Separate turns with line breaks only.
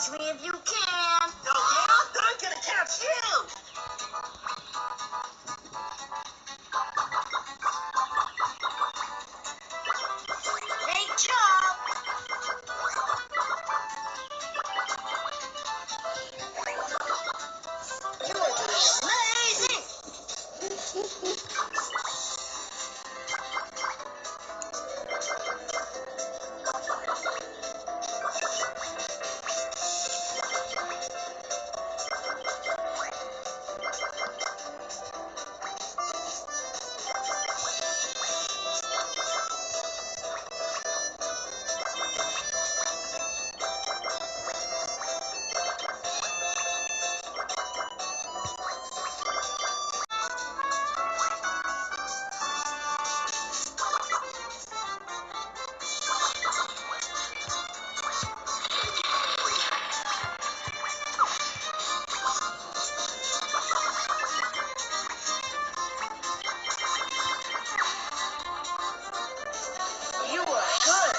Catch me if you can.
No, yeah, I'm gonna catch you.
Great job. You are doing amazing. You are good.